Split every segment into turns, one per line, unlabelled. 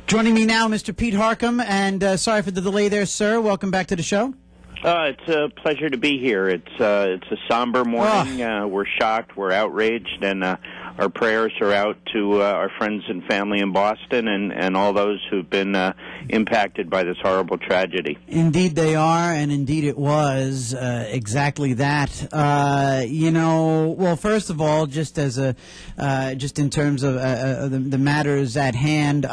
Joining me now, Mr. Pete Harckham, and sorry for the delay there, sir. Welcome back to the show.
It's a pleasure to be here. It's a somber morning. We're shocked, we're outraged, and our prayers are out to our friends and family in Boston and all those who've been impacted by this horrible tragedy.
Indeed they are, and indeed it was exactly that. Well, first of all, just as just in terms of the matters at hand,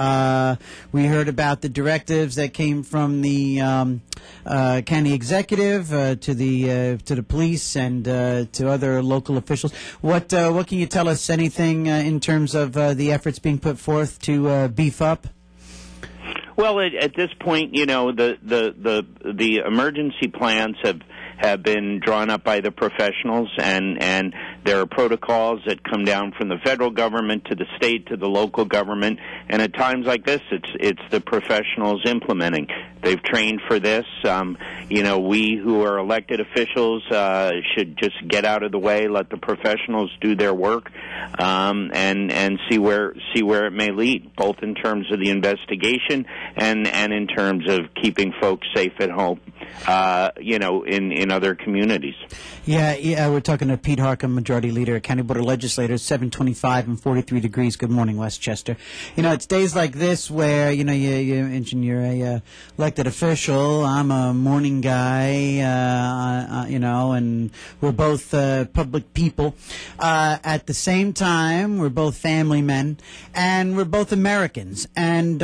we heard about the directives that came from the county executive to the police and to other local officials. What can you tell us? Anything in terms of the efforts being put forth to beef up?
Well, at this point, the emergency plans have been drawn up by the professionals, and there are protocols that come down from the federal government to the state to the local government, and at times like this, it's the professionals implementing. They've trained for this. We who are elected officials should just get out of the way, let the professionals do their work, and see where it may lead, both in terms of the investigation and in terms of keeping folks safe at home, in other communities.
Yeah, we're talking to Pete Harckham, Majority Leader, County Board of Legislators, 725 and 43 degrees. Good morning, Westchester. It's days like this where, you mentioned you're a elected official. I'm a morning guy, and we're both public people. At the same time, we're both family men, and we're both Americans. And,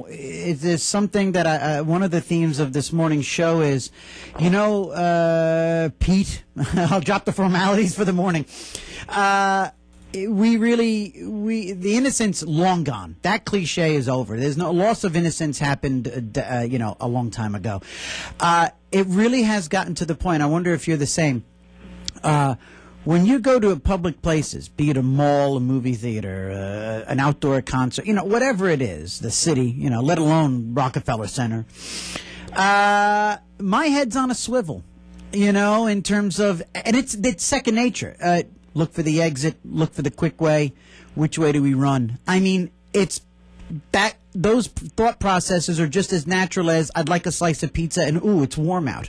it is something that one of the themes of this morning's show is, Pete, I'll drop the formalities for the morning. The innocence long gone. That cliche is over. There's no loss of innocence happened, a long time ago. It really has gotten to the point. I wonder if you're the same. When you go to public places, be it a mall, a movie theater, an outdoor concert, whatever it is, the city, let alone Rockefeller Center, my head's on a swivel, in terms of, and it's second nature. Look for the exit, look for the quick way. Which way do we run? I mean, it's that those thought processes are just as natural as I'd like a slice of pizza and ooh, it's warm out.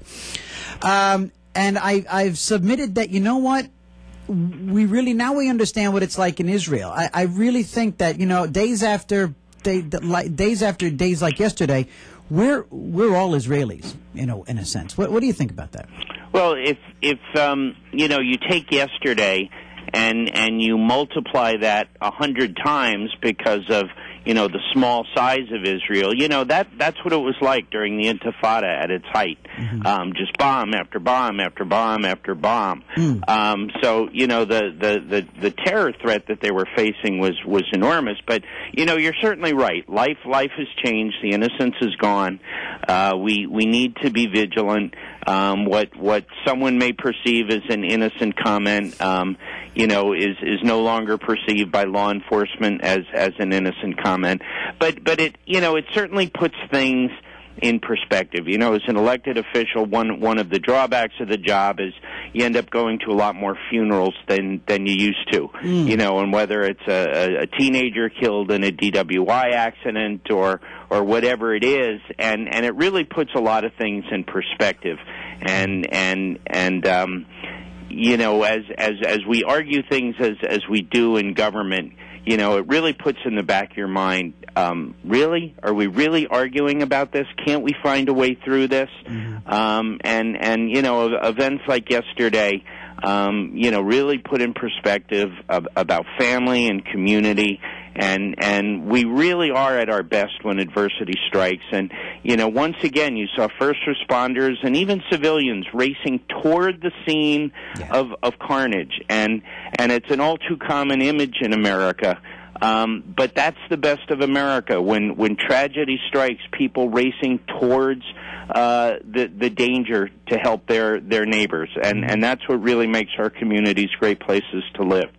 And I've submitted that, we understand what it's like in Israel. I really think that, days after days like yesterday, we're all Israelis, in a sense. What do you think about that?
Well, if you take yesterday and you multiply that 100 times because of the small size of Israel, that's what it was like during the Intifada at its height. Mm-hmm. Just bomb after bomb after bomb after bomb. So the terror threat that they were facing was enormous. But you're certainly right. Life has changed. The innocence is gone. We need to be vigilant. What someone may perceive as an innocent comment, is no longer perceived by law enforcement as an innocent comment. But it certainly puts things in perspective. As an elected official, one of the drawbacks of the job is you end up going to a lot more funerals than you used to. And whether it's a teenager killed in a DWI accident or whatever it is, and it really puts a lot of things in perspective. And as we argue things as we do in government, it really puts in the back of your mind, really? Are we really arguing about this? Can't we find a way through this? Mm-hmm. Events like yesterday, really put in perspective about family and community, and we really are at our best when adversity strikes. And, once again, you saw first responders and even civilians racing toward the scene of carnage. And it's an all too common image in America. But that's the best of America. When tragedy strikes, people racing towards the danger to help their neighbors. And that's what really makes our communities great places to live.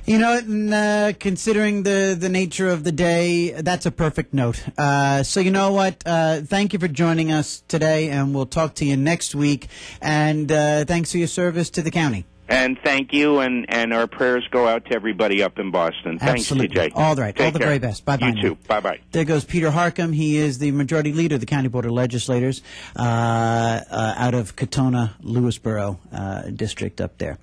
Considering the nature of the day, that's a perfect note. So you know what? Thank you for joining us today, and we'll talk to you next week. And thanks for your service to the county.
And thank you, and our prayers go out to everybody up in Boston. Thanks,
Absolutely.
TJ.
All right.
Take
All the
care.
very best. Bye-bye.
You too. Bye-bye.
There goes Peter Harckham. He is the majority leader of the County Board of Legislators out of Katona, Lewisboro district up there.